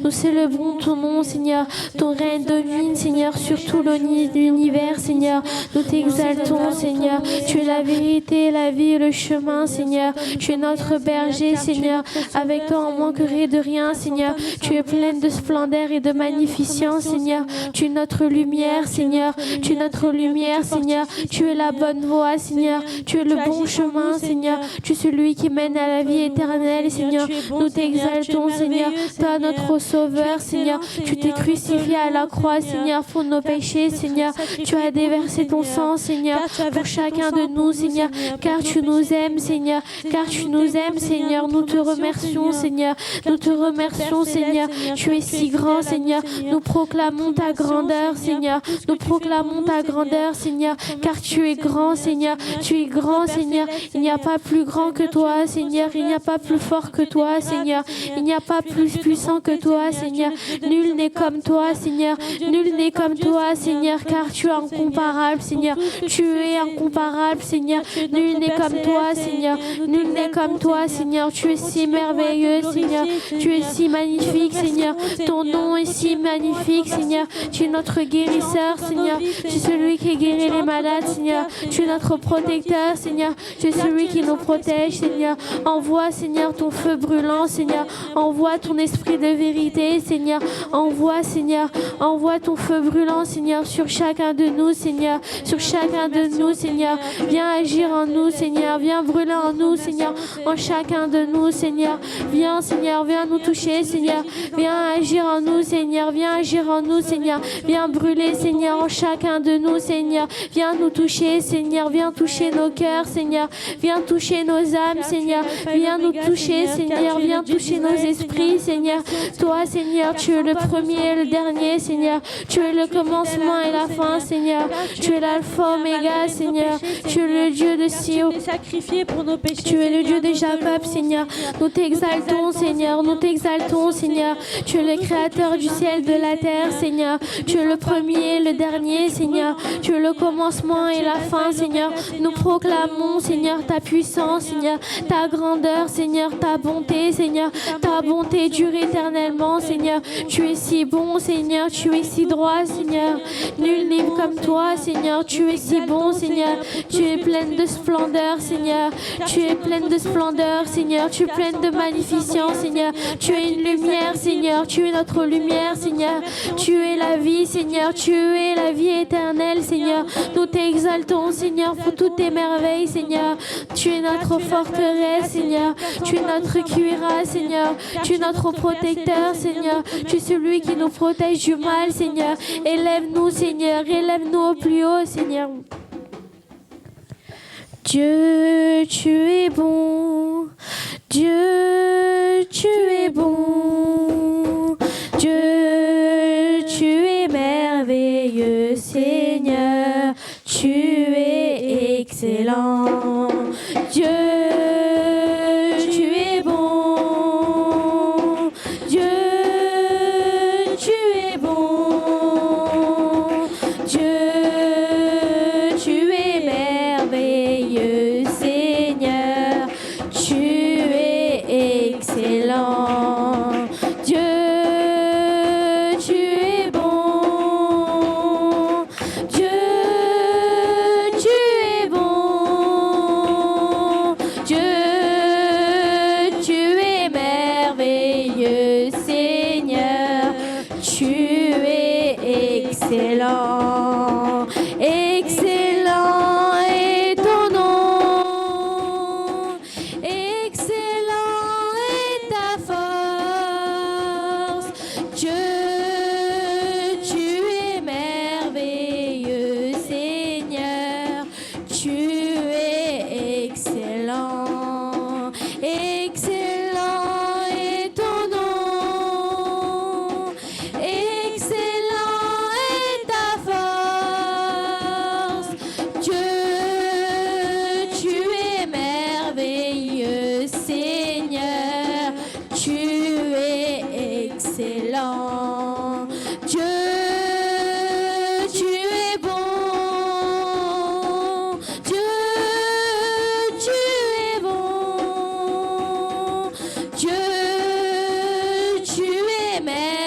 Nous célébrons ton nom, Seigneur. Ton règne domine, Seigneur, sur tout l'univers, Seigneur. Nous t'exaltons, Seigneur. Tu es la vérité, la vie et le chemin, Seigneur. Tu es notre berger, Seigneur. Avec toi, on manquerait de rien, Seigneur. Tu es pleine de splendeur et de magnificence, Seigneur. Tu es notre lumière, Seigneur. Tu es notre lumière, Seigneur. Tu es la bonne voie, Seigneur. Tu es le bon chemin, Seigneur. Tu es celui qui mène à la vie éternelle, Seigneur. Nous t'exaltons, Seigneur. Toi, notre Sauveur, Seigneur. Tu t'es crucifié à la croix, Seigneur, pour nos péchés, Seigneur. Tu as déversé ton sang, Seigneur, pour chacun de nous, Seigneur. Car tu nous aimes, Seigneur. Car tu nous aimes, Seigneur. Nous te remercions, Seigneur. Nous te remercions, Seigneur. Tu es si grand, Seigneur. Nous proclamons ta grandeur, Seigneur. Nous proclamons ta grandeur, Seigneur. Car tu es grand, Seigneur. Tu es grand, Seigneur. Il n'y a pas plus grand que toi, Seigneur. Il n'y a pas plus fort que toi, Seigneur. Il n'y a pas plus puissant que toi, Seigneur. Nul n'est comme toi, Seigneur. Nul n'est comme toi, Seigneur. Car tu es incomparable, Seigneur. Tu es incomparable, Seigneur. Nul n'est comme toi, Seigneur. Nul n'est comme toi, Seigneur. Tu es si merveilleux, Seigneur. Tu es si magnifique, Seigneur. Ton nom est si magnifique, Seigneur. Tu es notre guérisseur, Seigneur. Tu es celui qui guérit les malades, Seigneur. Tu es notre protecteur, Seigneur. Tu es celui qui nous protège, Seigneur. Envoie, Seigneur, ton feu brûlant, Seigneur. Envoie ton esprit de vérité, Seigneur. Envoie, Seigneur. Envoie ton feu brûlant, Seigneur, sur chacun de nous, Seigneur. Sur chacun de nous, Seigneur. Viens agir en nous, Seigneur. Viens brûler en nous, Seigneur. En chacun de nous, Seigneur. Viens, Seigneur. Viens nous toucher, Seigneur. Viens agir en nous, Seigneur. Viens agir en nous, Seigneur. Viens brûler, Seigneur, en chacun de nous, Seigneur. Viens nous toucher, Seigneur. Viens toucher nos cœurs, Seigneur. Viens toucher nos âmes, Seigneur. Viens nous toucher, Seigneur. Viens toucher nos esprits, Seigneur. Toi, Seigneur, tu es le premier et le dernier, Seigneur. Tu es le commencement et la fin, Seigneur. Tu es l'alpha, oméga, Seigneur. Tu es le Dieu de Sion. Tu es le Dieu de Jacob, Seigneur. Nous t'exaltons, Seigneur. Nous t'exaltons, Seigneur. Tu es le créateur du ciel et de la terre, Seigneur. Tu es le premier et le dernier, Seigneur. Tu es le commencement et la fin, Seigneur. Nous proclamons, Seigneur, ta puissance, Seigneur, ta grandeur, Seigneur, ta bonté, Seigneur. Ta bonté dure éternellement, Seigneur. Tu es si bon, Seigneur. Tu es si droit, Seigneur. Nul n'est comme toi, Seigneur. Tu es si bon, Seigneur. Tu es pleine de splendeur, Seigneur. Tu es pleine de splendeur, Seigneur. Tu es pleine de magnificence, Seigneur. Tu es une lumière, Seigneur. Tu es notre lumière, Seigneur. Tu es la vie, Seigneur. Tu es la vie éternelle, Seigneur. Nous t'exaltons, Seigneur, pour toutes tes merveilles, Seigneur. Tu es notre forteresse, Seigneur. Tu es notre cuirasse, Seigneur. Tu es notre protecteur, Seigneur. Tu es celui qui nous protège du mal, Seigneur. Élève-nous, Seigneur. Élève-nous au plus haut, Seigneur. Dieu, tu es bon. Dieu, tu es bon. Dieu, tu es merveilleux, Seigneur. Tu es excellent. Dieu, tu es bon. Dieu, tu es bon. Dieu, tu es merveilleux, Seigneur. Tu es excellent. Dieu, tu es bon. Dieu, tu es bon. Dieu, tu es merveilleux, Seigneur. Tu es excellent. Excellent est ton nom. Excellent est ta force. Dieu, tu es merveilleux, Seigneur. Tu es excellent. Excellent est ton nom. Excellent est ta force. Dieu, tu es merveilleux, Seigneur. Tu es excellent. Dieu, tu es bon. Dieu, tu es bon. Dieu, tu es merveilleux.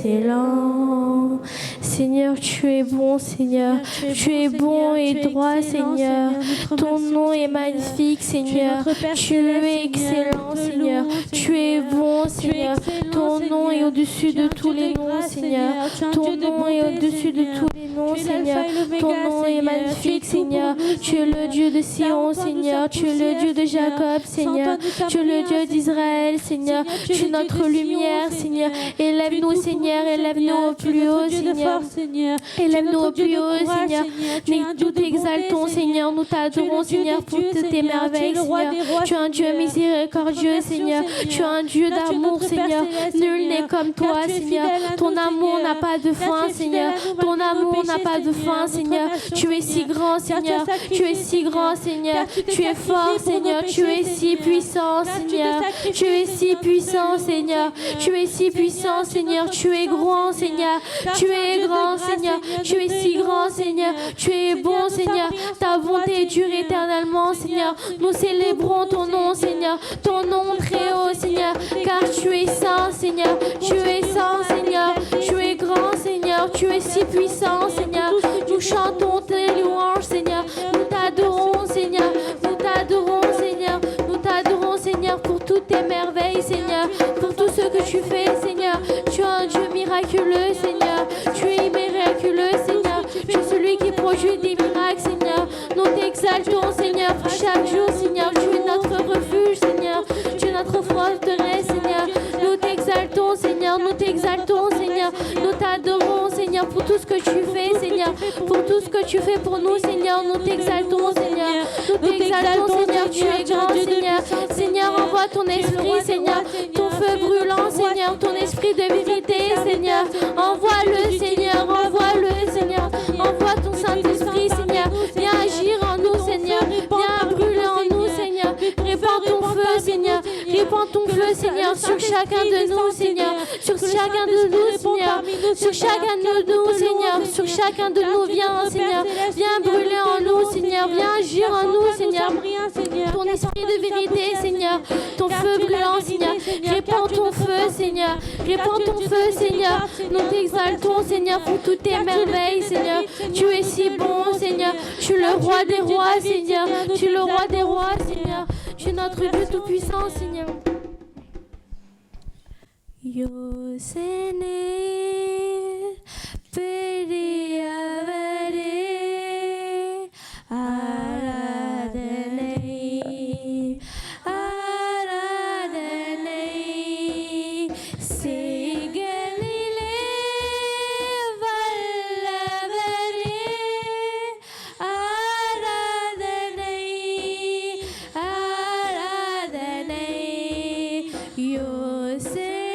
excellent. Seigneur, tu es bon, Seigneur. Tu es bon et droit, Seigneur. Ton nom est magnifique, Seigneur. Tu es excellent, Seigneur. Tu es bon, Seigneur. Ton nom est au-dessus de tous les noms, Seigneur. Ton nom est au-dessus de tous les noms, Seigneur. Ton nom est magnifique, Seigneur. Tu es le Dieu de Sion, Seigneur. Tu es le Dieu de Jacob, Seigneur. Tu es le Dieu d'Israël, Seigneur. Tu es notre lumière, Seigneur. Élève-nous, Seigneur. Élève-nous au plus haut, Seigneur. Élève-nous au plus haut, Seigneur. Nous t'exaltons, Seigneur. Nous t'adorons, Seigneur, pour toutes tes merveilles, Seigneur. Tu es un Dieu miséricordieux, Seigneur. Tu es un Dieu d'amour, Seigneur. Nul n'est comme toi, Seigneur. Ton amour n'a pas de fin, Seigneur. Ton amour n'a pas de fin, Seigneur. Tu es si grand, Seigneur. Tu es si grand, Seigneur. Tu es fort, Seigneur. Tu es si puissant, Seigneur. Tu es si puissant, Seigneur. Tu es si puissant, Seigneur. Tu es grand, Seigneur. Tu es grand, Seigneur. Tu es si grand, Seigneur. Tu es bon, Seigneur. Ta bonté dure éternellement, Seigneur. Nous célébrons ton nom, Seigneur. Ton nom très haut, Seigneur. Car tu es saint, Seigneur. Tu es saint, Seigneur. Tu es grand, Seigneur. Tu es si puissant, Seigneur. Nous chantons tes louanges, Seigneur. Nous t'adorons, Seigneur. Nous t'adorons, Seigneur. Nous t'adorons, Seigneur, pour toutes tes merveilles, Seigneur. Pour tout ce que tu fais, Seigneur. Tu es un Dieu miraculeux, Seigneur. Tu es miraculeux, Seigneur. Tu es celui qui produit des miracles, Seigneur. Nous t'exaltons, Seigneur, pour chaque jour, Seigneur. Tu es notre refuge, Seigneur. Tu es notre forteresse, Seigneur. Nous t'exaltons, Seigneur. Nous t'exaltons, Seigneur. Nous t'adorons, Seigneur, pour tout ce que tu fais, Seigneur. Pour tout ce que tu fais pour nous, Seigneur. Nous t'exaltons, Seigneur. Nous t'exaltons, Seigneur. Tu es grand, Seigneur. Seigneur, envoie ton esprit, Seigneur. Ton feu brûlant, Seigneur. Ton esprit de vérité, Seigneur. Envoie-le, Seigneur. Envoie-le, Seigneur. Envoie ton Saint-Esprit, Seigneur. Viens agir en nous, Seigneur. Viens brûler en nous, Seigneur. Répands ton feu, Seigneur. Répands ton feu, Seigneur, sur chacun de nous, Seigneur. Sur chacun de nous, Seigneur. Sur chacun de nous, Seigneur. Sur chacun de nous, viens, Seigneur. Viens brûler en nous, Seigneur. Viens agir en nous, Seigneur. Ton esprit de vérité, Seigneur. Ton feu brûlant, Seigneur. Répands ton feu, Seigneur. Répands ton feu, Seigneur. Nous t'exaltons, Seigneur, pour toutes tes merveilles, Seigneur. Tu es si bon, Seigneur. Tu es le roi des rois, Seigneur. Tu es le roi des rois, Seigneur. Tu es notre Dieu tout-puissant, Seigneur. Yosene பெரியவரே ஆராதனை ஆராதனை செய்கையிலே வல்லவரே ஆராதனை ஆராதனை யோசேனையில்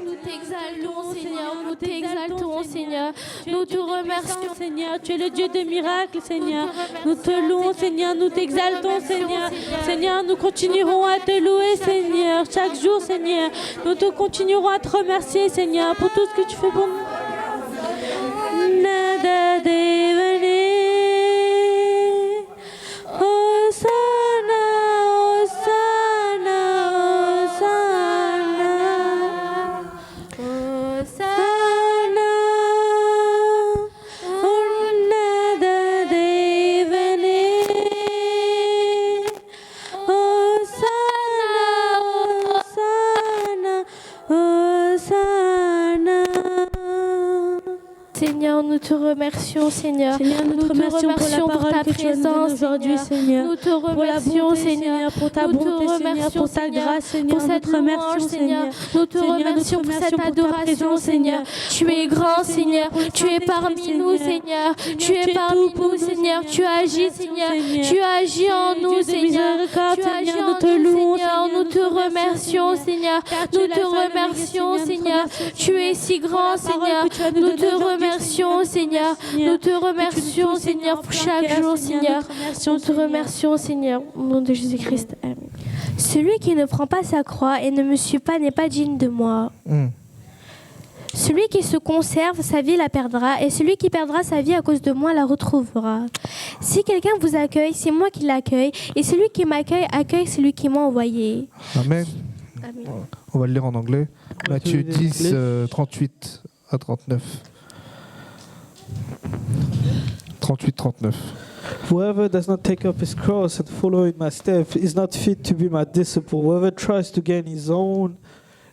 Nous t'exaltons, Seigneur, nous t'exaltons, Seigneur. Nous te remercions, Seigneur. Tu es le Dieu de miracles, Seigneur. Nous te louons, Seigneur. Nous t'exaltons, Seigneur. Seigneur, nous continuerons à te louer, Seigneur. Chaque jour, Seigneur. Nous te continuerons à te remercier, Seigneur, pour tout ce que tu fais pour nous. Nada devane, Hosanna, Hosanna, Hosanna, Hosanna, Nada devane, Hosanna, Hosanna, Hosanna. Seigneur, nous te remercions, Seigneur. Seigneur, nous te remercions pour ta présence aujourd'hui, Seigneur. Nous te Pour la remercions, bonté, Seigneur, pour ta nous te bonté, Seigneur, remercions, pour ta Seigneur, grâce, Seigneur. pour Nous cette te remercions, louange, Seigneur. Nous te Seigneur, remercions nous te pour cette remercions pour ta adoration, présence, Seigneur. Tu es grand, Seigneur. Tu es parmi nous, Seigneur. Tu es parmi nous, Seigneur. Tu agis, Seigneur. Tu agis en nous, Seigneur. Tu agis en nous, Seigneur. Nous te remercions, Seigneur. Nous te remercions, Seigneur. Tu es si grand, Seigneur. Nous te remercions, Seigneur. Nous te remercions, Seigneur, pour chaque jour, Seigneur. Nous te remercions, Seigneur, au nom de Jésus-Christ. Amen. Celui qui ne prend pas sa croix et ne me suit pas n'est pas digne de moi. Celui qui se conserve, sa vie la perdra, et celui qui perdra sa vie à cause de moi la retrouvera. Si quelqu'un vous accueille, c'est moi qui l'accueille, et celui qui m'accueille accueille celui qui m'a envoyé. Amen. Amen. On va le lire en anglais. Matthieu 10, 38 à 39. 38-39. Whoever does not take up his cross and follow in my steps is not fit to be my disciple. Whoever tries to gain his own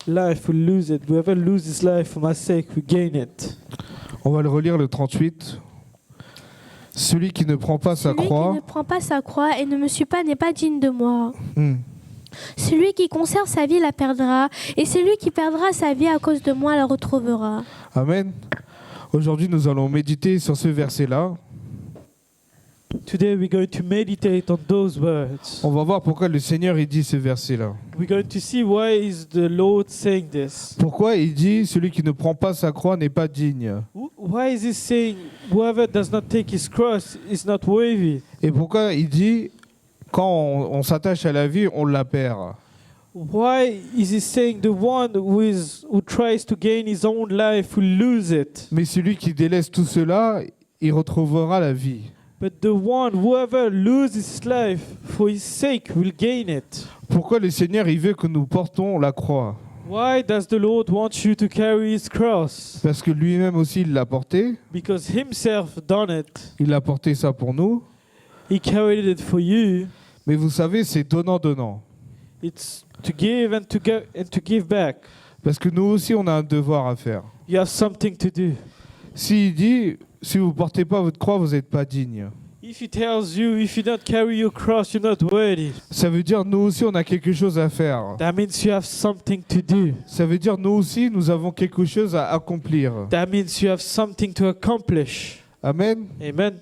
life will lose it. Whoever loses his life for my sake will gain it. On va le relire le 38. Celui qui ne prend pas sa Celui croix. qui ne prend pas sa croix et ne me suit pas n'est pas digne de moi. Hmm. Celui qui conserve sa vie la perdra, et celui qui perdra sa vie à cause de moi la retrouvera. Amen. Aujourd'hui, nous allons méditer sur ce verset-là. Today we're going to meditate on those words. On va voir pourquoi le Seigneur il dit ce verset-là. We're going to see why is the Lord saying this. Pourquoi il dit celui qui ne prend pas sa croix n'est pas digne. Why is he saying whoever does not take his cross is not worthy? Et pourquoi il dit quand on s'attache à la vie, on la perd. Why is he saying the one who tries to gain his own life will lose it? Mais celui qui délaisse tout cela, il retrouvera la vie. But the one, whoever loses his life for his sake will gain it. Pourquoi le Seigneur il veut que nous portons la croix? Why does the Lord want you to carry his cross? Parce que lui-même aussi il l'a porté. Because himself done it. Il a porté ça pour nous. He carried it for you. Mais vous savez, c'est donnant-donnant. It's to give and to give back. Parce que nous aussi, on a un devoir à faire. You have something to do. S'il dit, si vous ne portez pas votre croix, vous n'êtes pas digne. If he tells you, if you don't carry your cross, you're not worthy. Ça veut dire, nous aussi, on a quelque chose à faire. That means you have something to do. Ça veut dire, nous aussi, nous avons quelque chose à accomplir. That means you have something to accomplish. Amen. Amen.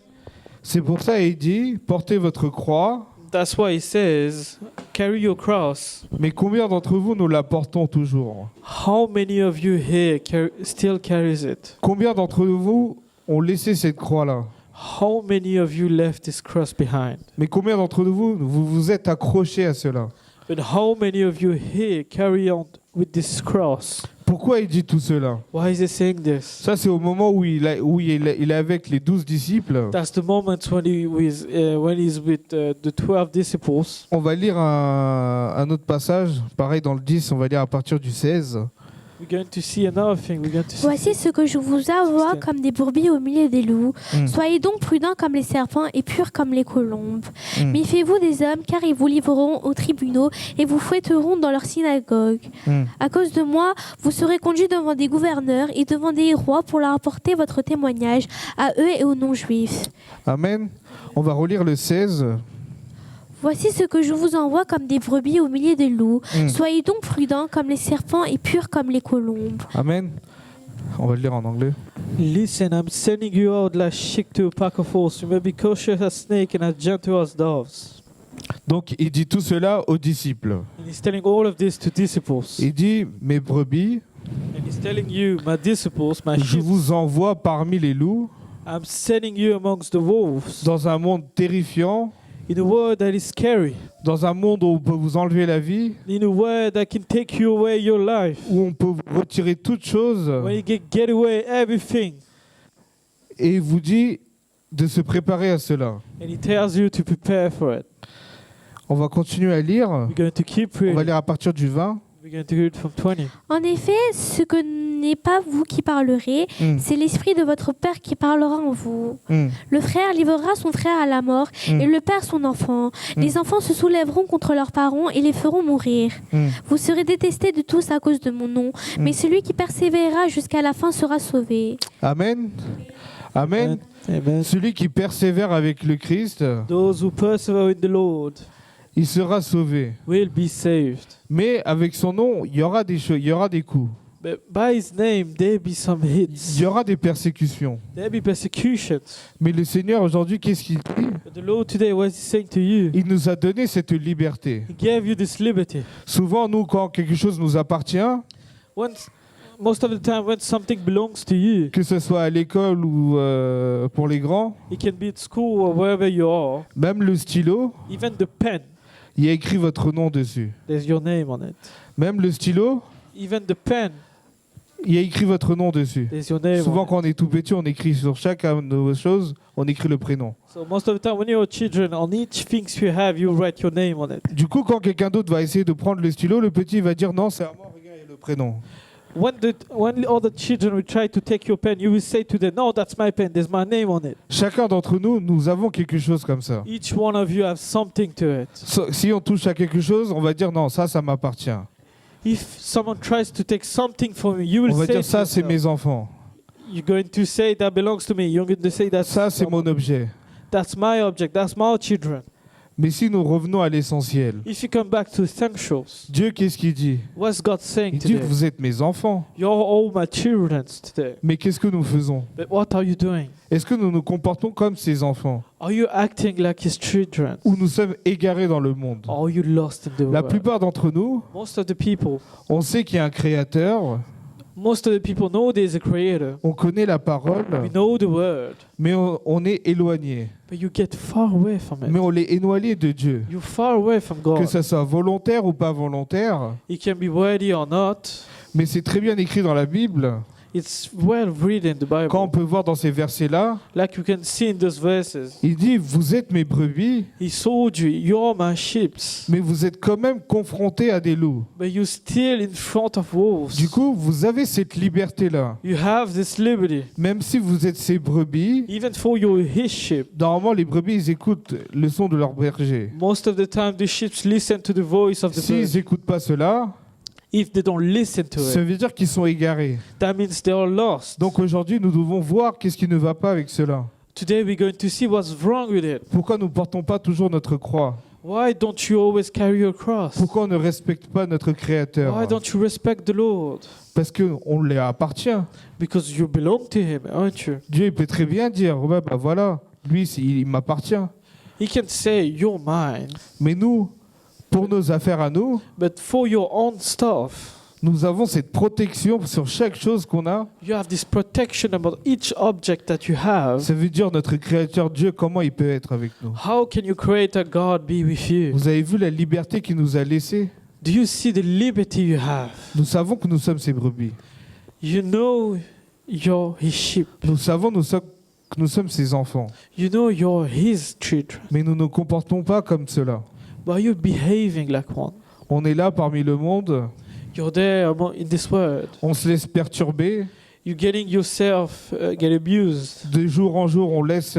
C'est pour ça qu'il dit, portez votre croix. That's why he says, carry your cross. Mais combien d'entre vous nous la portons toujours? How many of you here still carries it? Combien d'entre vous ont laissé cette croix-là? How many of you left this cross behind? Mais combien d'entre vous vous êtes accrochés à cela? But how many of you here carry on with this cross? Pourquoi il dit tout cela? Why is he saying this? Ça, c'est au moment où il est avec les 12 disciples. That's the moment when he's with the 12 disciples. On va lire un autre passage, pareil dans le 10, on va lire à partir du 16. We're going to see another thing. We're going to see. Voici ce que je vous envoie comme des brebis au milieu des loups. Soyez donc prudents comme les serpents et purs comme les colombes. Méfiez-vous des hommes, car ils vous livreront aux tribunaux et vous fouetteront dans leurs synagogues. À cause de moi, vous serez conduits devant des gouverneurs et devant des rois pour leur apporter votre témoignage à eux et aux non-juifs. Amen. On va relire le 16. Voici ce que je vous envoie comme des brebis au milieu des loups. Soyez donc prudents comme les serpents et purs comme les colombes. Amen. On va le lire en anglais. Listen, I'm sending you out like sheep to a pack of wolves. You may be cautious as snakes and as gentle as doves. Donc il dit tout cela aux disciples. And he's telling all of this to disciples. Il dit, mes brebis, And he's telling you, my disciples, my je sheep, vous envoie parmi les loups, I'm sending you amongst the wolves. dans un monde terrifiant, In a world that is scary. dans un monde où on peut vous enlever la vie, In a world that can take you away your life. où on peut vous retirer toute chose, When you get away everything. et il vous dit de se préparer à cela. And he tells you to prepare for it. On va continuer à lire. We're going to keep On va reading. lire à partir du 20. We're going to read from 20. En effet, ce que n'est pas vous qui parlerez, c'est l'Esprit de votre Père qui parlera en vous. Le frère livrera son frère à la mort et le père son enfant. Les enfants se soulèveront contre leurs parents et les feront mourir. Vous serez détestés de tous à cause de mon nom, mais celui qui persévérera jusqu'à la fin sera sauvé. Amen. Amen. Amen. Celui qui persévère avec le Christ, Those who persevere in the Lord il sera sauvé. will be saved. Mais avec son nom, il y aura des choses, il y aura des coups, But by his name, there be some il hits. y aura des persécutions. There be persecutions. Mais le Seigneur aujourd'hui, qu'est-ce qu'il dit? But the Lord today, what is he saying to you? Il nous a donné cette liberté. He gave you this liberty. Souvent, nous, quand quelque chose nous appartient, Most of the time, when something belongs to you, que ce soit à l'école ou pour les grands, it can be at school or wherever you are, même le stylo, even the pen, il y a écrit votre nom dessus. there's your name on it. Même le stylo, Even the pen, il y a écrit votre nom dessus. there's your name Souvent, on it. quand on est tout petit, on écrit sur chaque de nos choses, on écrit le prénom. So most of the time, when you're children, on each things you have, you write your name on it. Du coup, quand quelqu'un d'autre va essayer de prendre le stylo, le petit va dire non, c'est à moi, regarde, il y a le prénom. When other children will try to take your pen, you will say to them, "No, that's my pen. There's my name on it." Chacun d'entre nous, nous avons quelque chose comme ça. Each one of you have something to it. Si on touche à quelque chose, on va dire non, ça m'appartient. If someone tries to take something from you, you will On va say dire to ça, c'est yourself, mes enfants. you're going to say that belongs to me. You're going to say Ça, c'est mon objet. that's my object. That's my children. Mais si nous revenons à l'essentiel, If you come back to essentials, Dieu, qu'est-ce qu'il dit? what's God saying Il dit, today? vous êtes mes enfants. You're all my children today. Mais qu'est-ce que nous faisons? But what are you doing? Est-ce que nous nous comportons comme ces enfants? Are you acting like his children? Ou nous sommes égarés dans le monde? Or are you lost in the La world? plupart d'entre nous, Most of the people, on sait qu'il y a un créateur, most of the people know there's a creator. on connaît la parole, We know the word, mais on est éloigné. but you get far away from it. Mais on est éloigné de Dieu. You're far away from Que God. ça soit volontaire ou pas volontaire, It can be worthy or not. mais c'est très bien écrit dans la Bible. It's well written in the Quand on Bible. peut voir dans ces versets-là, Like you can see in those verses. il dit, vous êtes mes brebis, He told you, you're my sheep, mais vous êtes quand même confrontés à des loups. but you're still in front of wolves. Du coup, vous avez cette liberté-là. You have this liberty. Même si vous êtes ces brebis, Even for your his sheep. normalement, les brebis, ils écoutent le son de leur berger. Most of the time, the sheep listen to the voice of the S'ils bird. n'écoutent pas cela, If they don't listen to ça it, veut dire qu'ils sont égarés. that means they are lost. Donc aujourd'hui, nous devons voir qu'est-ce qui ne va pas avec cela. Today, we're going to see what's wrong with it. Pourquoi nous ne portons pas toujours notre croix? Why don't you always carry your cross? Pourquoi on ne respecte pas notre Créateur? Why don't you respect the Lord? Parce qu'on lui appartient. Because you belong to Him, aren't you? Dieu il peut très bien dire, ouais, bah voilà, lui, il m'appartient. He can say, "You're mine," Mais nous, pour nos affaires à nous, but for your own stuff, nous avons cette protection sur chaque chose qu'on a. you have this protection about each object that you have. Ça veut dire notre Créateur Dieu, comment il peut être avec nous. How can your Creator God be with you? Vous avez vu la liberté qu'il nous a laissée? Do you see the liberty you have? Nous savons que nous sommes ses brebis. You know you're His sheep. Nous savons que nous sommes ses enfants. You know you're His children. Mais nous ne nous comportons pas comme cela. But you're behaving like one. On est là parmi le monde, You're there in this world. on se laisse perturber. You're getting yourself get abused De jour en jour, on laisse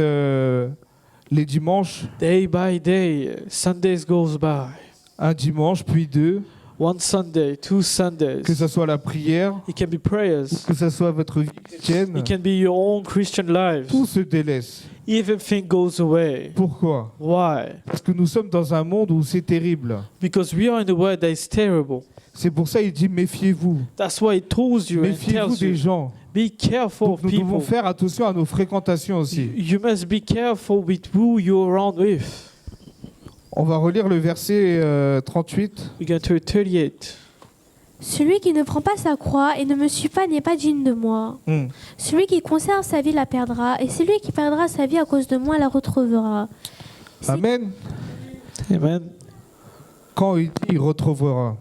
les dimanches, day by day. Sundays goes by. un dimanche, puis deux, One Sunday, two Sundays. que ce soit la prière, It can be prayers. que ce soit votre vie chrétienne, It can be your own Christian lives. tout se délaisse. Everything goes away. Pourquoi? Why? Parce que nous sommes dans un monde où c'est terrible. Because we are in a world that is terrible. C'est pour ça qu'il dit méfiez-vous. That's why it tells you and Méfiez-vous tells des you. gens. Be careful Donc of nous devons people. faire attention à nos fréquentations aussi. You must be careful with who you're around with. On va relire le verset 38. We're going to read 38. Celui qui ne prend pas sa croix et ne me suit pas n'est pas digne de moi. Hmm. Celui qui conserve sa vie la perdra, et celui qui perdra sa vie à cause de moi la retrouvera. Amen. Amen. Quand il dit il retrouvera,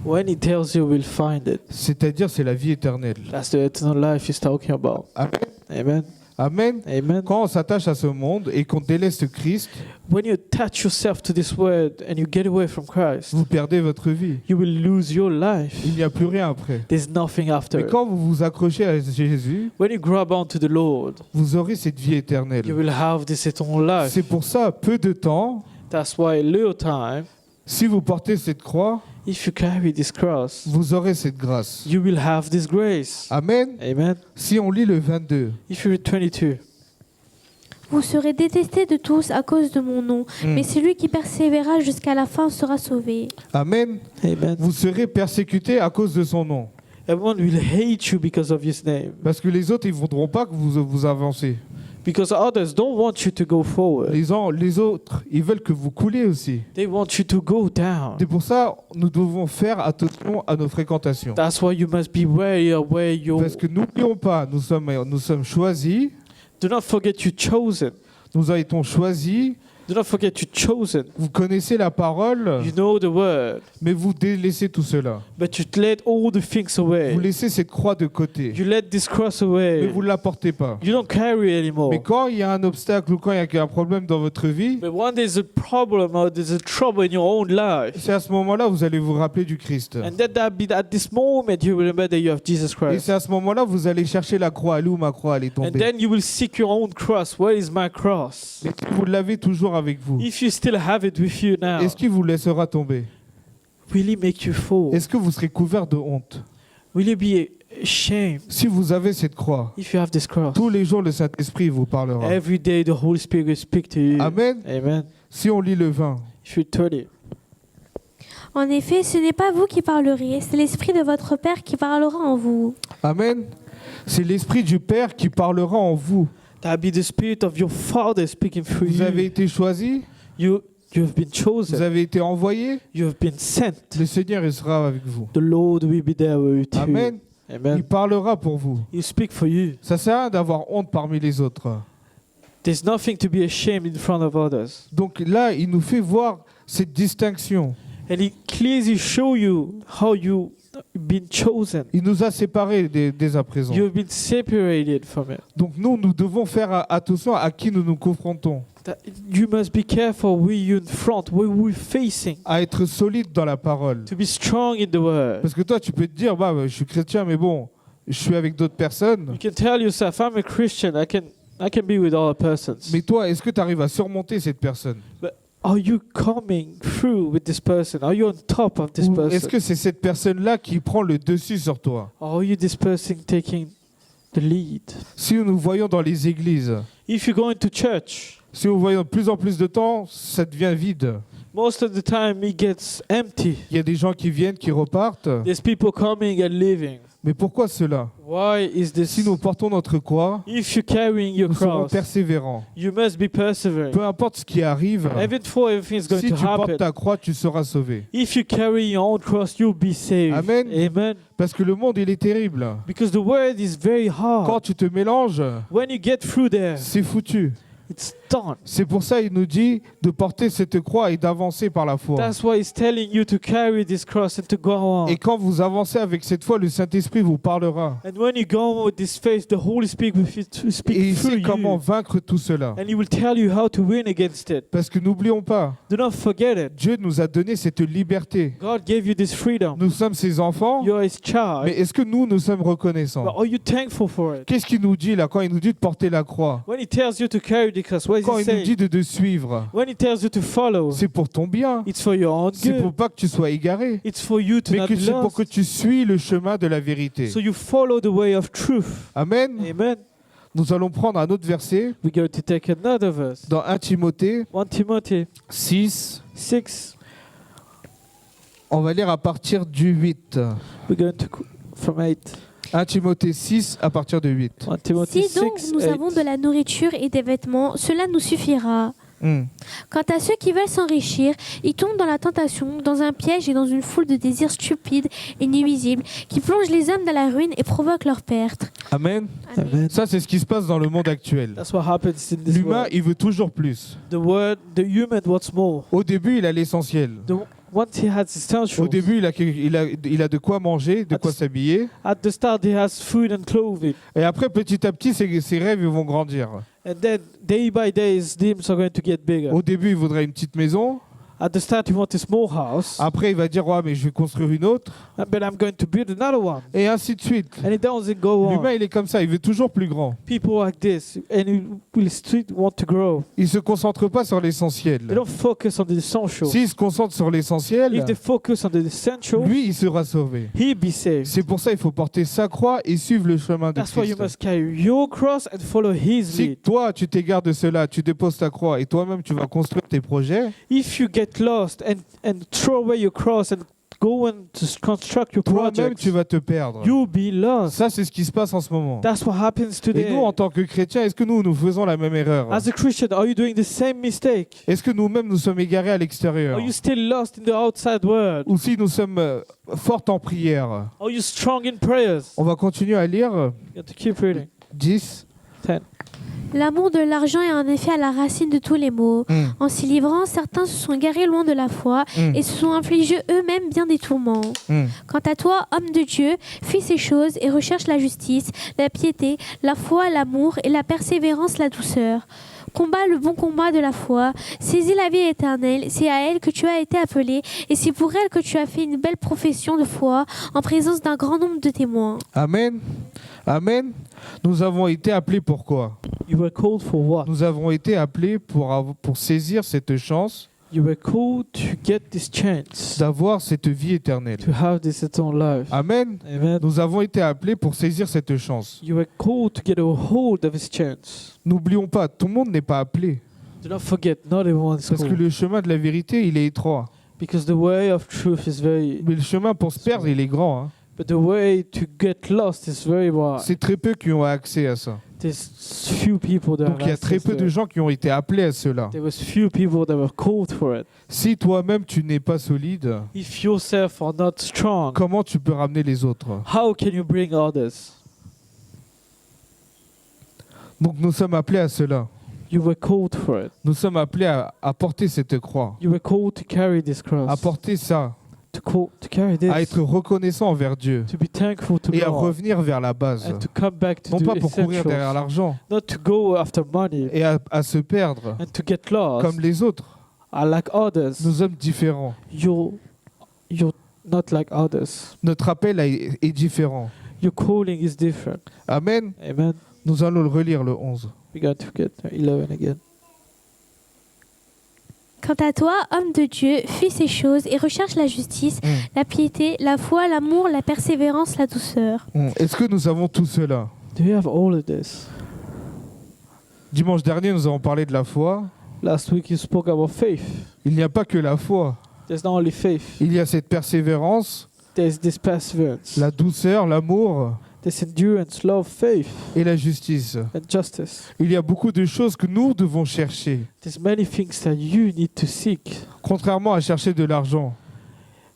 When he tells you we'll find it, c'est-à-dire c'est la vie éternelle. that's the eternal life he's talking about. Amen. Amen. Amen. Amen. Quand on s'attache à ce monde et qu'on délaisse Christ, When you attach yourself to this word and you get away from Christ, vous perdez votre vie. you will lose your life. Il n'y a plus rien après. There's nothing after Mais it. quand vous vous accrochez à Jésus, When you grab onto the Lord, vous aurez cette vie you éternelle. will have this eternal life. C'est pour ça, peu de temps, That's why a little time, si vous portez cette croix, if you carry this cross, vous aurez cette grâce. you will have this grace. Amen. Amen. Si on lit le 22, If you read 22, Vous serez détestés de tous à cause de mon nom, Hmm. mais celui qui persévérera jusqu'à la fin sera sauvé. Amen. Amen. Vous serez persécutés à cause de son nom. Everyone will hate you because of his name. Parce que les autres, ils ne voudront pas que vous avancez. Because others don't want you to go forward. Les autres, ils veulent que vous couliez aussi. They want you to go down. C'est pour ça nous devons faire attention à nos fréquentations. That's why you must be wary of where you. Parce que n'oublions pas, nous sommes choisis, Do not forget you're chosen. nous avons été choisis. Do not forget you're chosen. Vous connaissez la parole, You know the word, mais vous délaissez tout cela. but you let all the things away. Vous laissez cette croix de côté, You let this cross mais away. vous ne la portez pas. You don't carry it anymore. Mais quand il y a un obstacle ou quand il y a un problème dans votre vie, But when there's a problem or there's a trouble in your own life, c'est à ce moment-là vous allez vous rappeler du Christ. and that be at this moment you remember that you have Jesus Et Christ. c'est à ce moment-là vous allez chercher la croix. Elle est où ma croix? Elle est And tombée. then you will seek your own cross. Where is my cross? Mais si vous l'avez toujours avec vous, If you still have it with you now, est-ce qu'il vous laissera tomber? will it make you fall? Est-ce que vous serez couvert de honte? Will you be ashamed Si vous avez cette croix, if you have this cross? tous les jours le Saint-Esprit vous parlera. Every day the Holy Spirit will speak to you. Amen. Amen. Si on lit le 20, If you told it. En effet, ce n'est pas vous qui parlerez, c'est l'Esprit de votre Père qui parlera en vous. Amen. C'est l'Esprit du Père qui parlera en vous. That be the Spirit of your Father speaking through Vous avez you. été choisi, You have been vous chosen. avez été envoyé. You have been sent. Le Seigneur il sera avec vous. The Lord will be there with you. Amen. Il Amen. parlera pour vous. He speak for you. Ça sert à rien d'avoir honte parmi les autres. There's nothing to be ashamed in front of others. Donc là, il nous fait voir cette distinction. And He clearly show you how you been chosen. Il nous a séparés dès à présent. You've been separated from it. Donc nous devons faire attention à qui nous nous confrontons. That you must be careful where you're in front, where we're facing. À être solide dans la parole. To be strong in the word. Parce que toi, tu peux te dire, bah, je suis chrétien, mais bon, je suis avec d'autres personnes. You can tell yourself, I'm a Christian. I can be with other persons. Mais toi, est-ce que tu arrives à surmonter cette personne? Are you coming through with this person? Are you on top of this Ou person? est-ce que c'est cette personne-là qui prend le dessus sur toi? Or are you this person taking the lead? Si nous voyons dans les églises, If you go into church, si nous voyons de plus en plus de temps, ça devient vide. most of the time it gets empty. Il y a des gens qui viennent, qui repartent. There's people coming and leaving. Mais pourquoi cela? Why is this? Si nous portons notre croix, If you're carrying your nous serons cross, persévérants. you must be persevering. Peu importe ce qui arrive, Even before everything's going si to tu portes happen, ta croix, tu seras sauvé. if you carry your own cross, you'll be saved. Amen. Amen. Parce que le monde, il est terrible. Because the word is very Quand hard. tu te mélanges, When you get through there, c'est foutu. it's done. C'est pour ça qu'il nous dit de porter cette croix et d'avancer par la foi. That's why he's telling you to carry this cross and to go on. Et quand vous avancez avec cette foi, le Saint-Esprit vous parlera. And when you go on with this faith, the Holy Spirit will Et speak il through sait comment you. vaincre tout cela. And he will tell you how to win against it. Parce que n'oublions pas, Do not forget it. Dieu nous a donné cette liberté. God gave you this freedom. Nous sommes ses enfants, You're his child. mais est-ce que nous sommes But reconnaissants? are you thankful for it? Qu'est-ce qu'il nous dit là quand il nous dit de porter la croix? When he tells you to carry the cross, what is Quand he il nous saying? dit de suivre, When he tells you to follow, c'est pour ton bien. it's for your own C'est pour good. pas que tu sois égaré, It's for you to mais not que be c'est pour que lost. tu suis le chemin de la vérité. So you follow the way of truth. Amen. Amen. Nous allons prendre un autre verset We're going to take another verse. dans 1 Timothée 1 Timothy 6. 6. On va lire à partir du 8. We're going to from 8. 1 Timothée 6 à partir de 8. 1 Timothy Si donc 6, nous 8. avons de la nourriture et des vêtements, cela nous suffira. Quant à ceux qui veulent s'enrichir, ils tombent dans la tentation, dans un piège et dans une foule de désirs stupides et nuisibles qui plongent les hommes dans la ruine et provoquent leur perte. Amen. Amen. Ça, c'est ce qui se passe dans le monde actuel. That's what happens in this L'humain, world. il veut toujours plus. The human wants more. Au début, il a l'essentiel. Once he has essentials. Au début, il a de quoi manger, de quoi s'habiller. At the start, he has food and clothing. Et après, petit à petit, ses rêves ils vont grandir. And then, day by day, his dreams are going to get bigger. Au début, il voudrait une petite maison. At the start, he wants a small house. Après, il va dire, ouais, mais je vais construire une autre. But I'm going to build another one. Et ainsi de suite. And it doesn't go L'humain, on. il est comme ça. Il veut toujours plus grand. People like this, and he will still want to grow. Il se concentre pas sur They l'essentiel. don't focus on the essentials. S'il se concentre sur l'essentiel, If they focus on the essentials, lui, il sera sauvé. he'll be saved. C'est pour ça qu'il faut porter sa croix et suivre le chemin de That's why you Christ. must carry your cross and follow his Si lead. toi, tu t'égares de cela, tu déposes ta croix et toi-même, tu vas construire tes projets, If you get lost and throw away your cross and go and to construct your toi-même, project, tu vas te perdre. you'll be lost. Ça, c'est ce qui se passe en ce moment. That's what happens Et today. nous, en tant que chrétiens, est-ce que nous faisons la même erreur? As a Christian, are you doing the same mistake? Est-ce que nous-mêmes, nous sommes égarés à l'extérieur? Are you still lost in the outside world? Ou si nous sommes forts en prière? Are you strong in prayers? On va continuer à lire You have to keep reading. 10. 10. L'amour de l'argent est en effet à la racine de tous les maux. En s'y livrant, certains se sont garés loin de la foi et se sont infligés eux-mêmes bien des tourments. Quant à toi, homme de Dieu, fuis ces choses et recherche la justice, la piété, la foi, l'amour et la persévérance, la douceur. Combat le bon combat de la foi, saisis la vie éternelle, c'est à elle que tu as été appelé et c'est pour elle que tu as fait une belle profession de foi en présence d'un grand nombre de témoins. Amen. Amen. Nous avons été appelés pour quoi? You were called for what? Nous avons été appelés pour saisir cette chance You were called to get this chance, d'avoir cette vie éternelle. to have this eternal life. Amen. Amen. Nous avons été appelés pour saisir cette chance. You were called to get a hold of this chance. N'oublions pas, tout le monde n'est pas appelé. Do not forget, not everyone is Parce que called. le chemin de la vérité, il est étroit. Because the way of truth is very, Mais le chemin pour se perdre, il est grand. Hein. but the way to get lost is very wide. C'est très peu qui ont accès à ça. There's few people that Donc have il y a très access peu to de it. gens qui ont été appelés à cela. There was few people that were called for it. Si toi-même tu n'es pas solide, If yourself are not strong, comment tu peux ramener les autres? how can you bring others? Donc nous sommes appelés à cela. You were called for it. Nous sommes appelés à porter cette croix, You were called to carry this cross. à porter ça, To carry this. à être reconnaissant envers Dieu To be thankful to et à God. revenir vers la base. And to come back to Non the pas pour courir essentials. derrière l'argent Not to go after money et à se perdre and to get lost. comme les autres. Like others. Nous sommes différents. You're not like others. Notre appel est différent. Your calling is different. Amen. Amen. Nous allons le relire le 11. We got to get 11 again. Quant à toi, homme de Dieu, fuis ces choses et recherche la justice, la piété, la foi, l'amour, la persévérance, la douceur. Est-ce que nous avons tout cela? Do you have all of this? Dimanche dernier, nous avons parlé de la foi. Last week you spoke about faith. Il n'y a pas que la foi. There's not only faith. Il y a cette persévérance, There's this perseverance. la douceur, l'amour This endurance, love, faith, et la justice. and justice. Il y a beaucoup de choses que nous devons chercher, There's many things that you need to seek. contrairement à chercher de l'argent,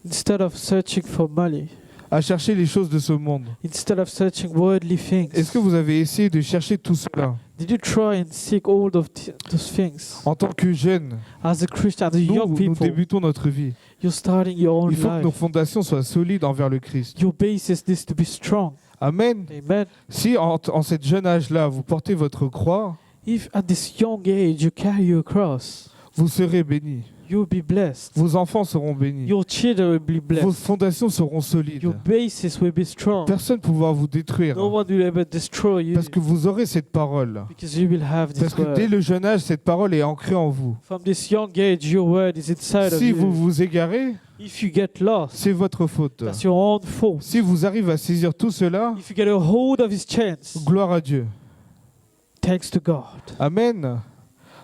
Instead of searching for money. à chercher les choses de ce monde. Instead of searching worldly things. Est-ce que vous avez essayé de chercher tout cela Did you try and seek all of those things? en tant que jeune? As a Christian, as a young Nous people, débutons notre vie. you're starting your own Il faut que nos life. fondations soient solides envers le Christ. Your basis needs to be strong. Amen. Amen. Si en cette jeune âge-là, vous portez votre croix, If at this young age you carry your cross, vous serez bénis. you'll be blessed. Vos enfants seront bénis. Your children will be Vos blessed. fondations seront solides. Your basis will be strong. Personne ne pourra vous détruire No one will ever destroy you parce que vous aurez cette parole. because you will have Parce this que dès word. le jeune âge, cette parole est ancrée en vous. From this young age, your word is inside of Si vous you. vous égarez, If you get lost, c'est votre faute. that's your own fault. Si vous arrivez à saisir tout cela, If you get a hold of His chance, gloire à Dieu. thanks to God. Amen.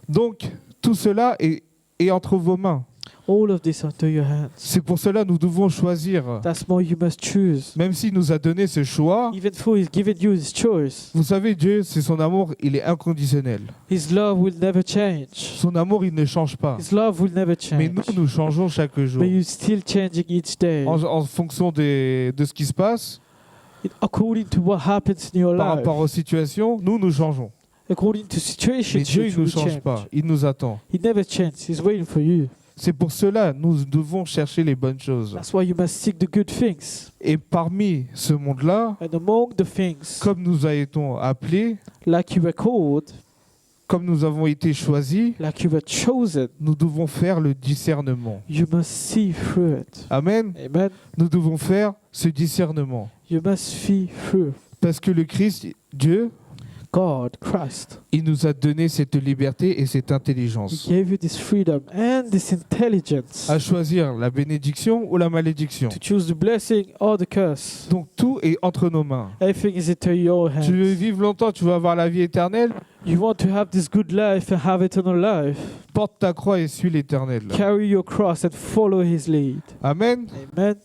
Donc, tout cela est entre vos mains. All of this into your hands. C'est pour cela nous devons choisir. That's why you must choose. Même s'il nous a donné ce choix, Even though He's given you His choice, vous savez, Dieu, c'est son amour, il est inconditionnel. His love will never change. Son amour, il ne change pas. His love will never Mais change. nous changeons chaque jour. But you're still changing each day. En fonction de ce qui se passe, According to what happens in your par life. rapport aux situations, nous changeons. According to situations, Mais Dieu, il you ne will change change. pas. Il nous attend. He never changes. He's waiting for you. C'est pour cela nous devons chercher les bonnes choses. That's why you must seek the good things. Et parmi ce monde-là, And among the things, comme nous a été appelés, like you were called, comme nous avons été choisis, like you were chosen, nous devons faire le discernement. you must see through it. Amen. Amen. Nous devons faire ce discernement. You must see through. Parce que le Christ, Dieu, God, Christ, il nous a donné cette liberté et cette He intelligence gave you this freedom and this intelligence à choisir la bénédiction ou la malédiction. to choose the blessing or the curse. Donc tout est entre nos mains. Everything is into your Tu veux hands. vivre longtemps, tu veux avoir la vie éternelle, You want to have this good life and have eternal life. porte ta croix et suis l'éternel. Carry your cross and follow His lead. Amen. Amen.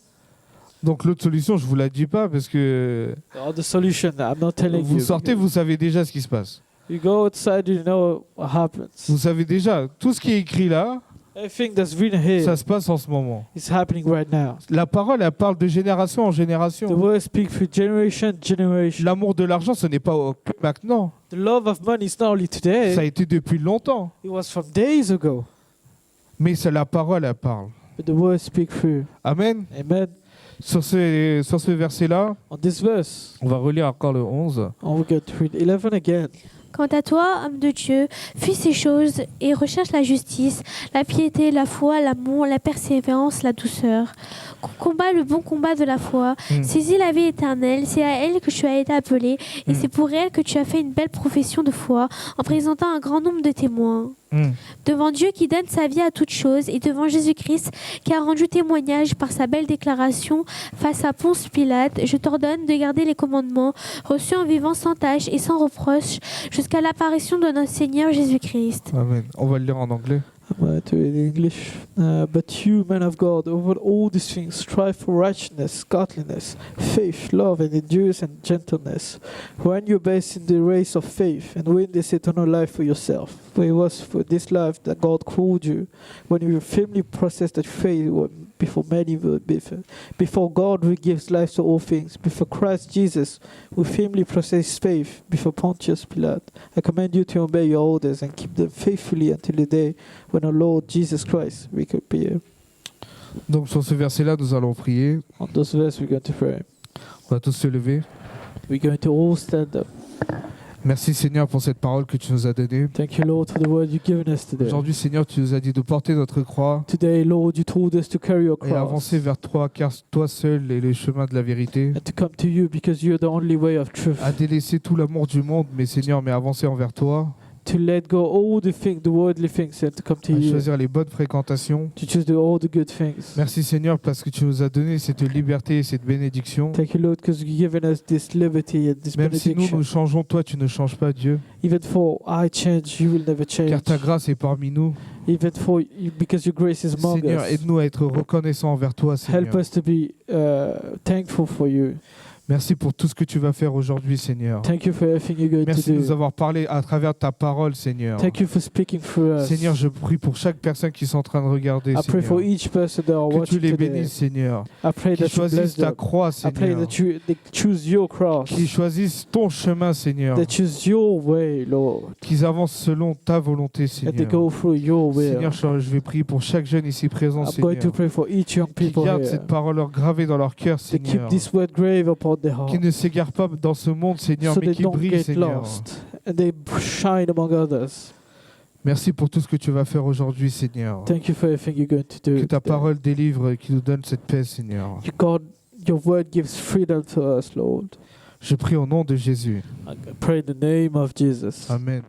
Donc l'autre solution, je vous la dis pas parce que The other solution, I'm not telling vous you. sortez, vous savez déjà ce qui se passe. You go outside, you know what happens. Vous savez déjà tout ce qui est écrit là, Everything that's written here ça se passe en ce moment. is happening right now. La parole, elle parle de génération en The génération. word speaks through generation to generation. L'amour de l'argent, ce n'est pas maintenant. The love of money is not only Ça a today, été depuis longtemps. it was from days ago. Mais c'est la parole, elle parle. But the word speaks through. Amen. Amen. Sur ce verset-là, On this verse, on va relire encore le 11. and we go to read 11 again. Quant à toi, homme de Dieu, fuis ces choses et recherche la justice, la piété, la foi, l'amour, la persévérance, la douceur. Combat le bon combat de la foi. Saisis la vie éternelle. C'est à elle que tu as été appelé et c'est pour elle que tu as fait une belle profession de foi en présentant un grand nombre de témoins. Devant Dieu qui donne sa vie à toute chose et devant Jésus-Christ qui a rendu témoignage par sa belle déclaration face à Ponce Pilate, je t'ordonne de garder les commandements reçus en vivant sans tache et sans reproche jusqu'à l'apparition de notre Seigneur Jésus-Christ. Amen. On va le lire en anglais. I'm going to read in English. But you, men of God, over all these things, strive for righteousness, godliness, faith, love, and endurance and gentleness. Run your best in the race of faith and win this eternal life for yourself. For it was for this life that God called you when you firmly processed that faith before many were before God who gives life to all things, before Christ Jesus who firmly processed faith before Pontius Pilate. I command you to obey your orders and keep them faithfully until the day when our Lord Jesus Christ will appear. Donc sur ce verset-là, nous allons prier. On those verses we're going to pray. On va tous se lever. We're going to all stand up. Merci Seigneur pour cette parole que tu nous as donnée. Thank you, Lord, for the word you've given us today. Aujourd'hui Seigneur, tu nous as dit de porter notre croix Today, Lord, you told us to carry your et cross avancer vers toi, car toi seul est le chemin de la vérité. and to come to you because you're the only way of truth. À délaisser tout l'amour du monde, mais Seigneur, mais avancer envers toi. To let go all the things, the worldly things, and to come to À you. choisir les bonnes fréquentations. To choose all the good things. Merci Seigneur parce que tu nous as donné cette liberté et cette bénédiction. Thank you, Lord, because you've given us this liberty and this Même si benediction. nous changeons, toi tu ne changes pas Dieu. Even for I change, you will never change. Car ta grâce est parmi nous. Even for you, because your grace is among Seigneur, us. aide-nous à être reconnaissants envers toi Help Seigneur. us to be thankful for you. Merci pour tout ce que tu vas faire aujourd'hui Seigneur. Thank you for everything you're going Merci to de do. nous avoir parlé à travers ta parole Seigneur. Thank you for speaking through us. Seigneur, je prie pour chaque personne qui sont en train de regarder I pray for Seigneur. each person that are Que tu watching les today. bénisses Seigneur. I pray Qu'ils that you bless choisissent ta them. croix I pray Seigneur. that they choose your cross. Qu'ils choisissent ton chemin Seigneur. They choose your way, Lord. Qu'ils avaient selon ta volonté And they Seigneur. go through your will. Seigneur, je vais prier pour chaque jeune ici présent I'm going to Seigneur. pray for each young Qui people garde here. cette parole gravée dans leur cœur They keep Seigneur. this word grave upon their heart. Qui ne s'égare pas dans ce monde Seigneur, So mais they qui don't brille get Seigneur. lost. And they shine among others. Merci pour tout ce que tu vas faire aujourd'hui Seigneur. Thank you for everything you're going to do. Que ta today. parole délivre et qui nous donne cette paix Seigneur. God, your word gives freedom to us, Lord. Je prie au nom de Jésus. I pray in the name of Jesus. Amen.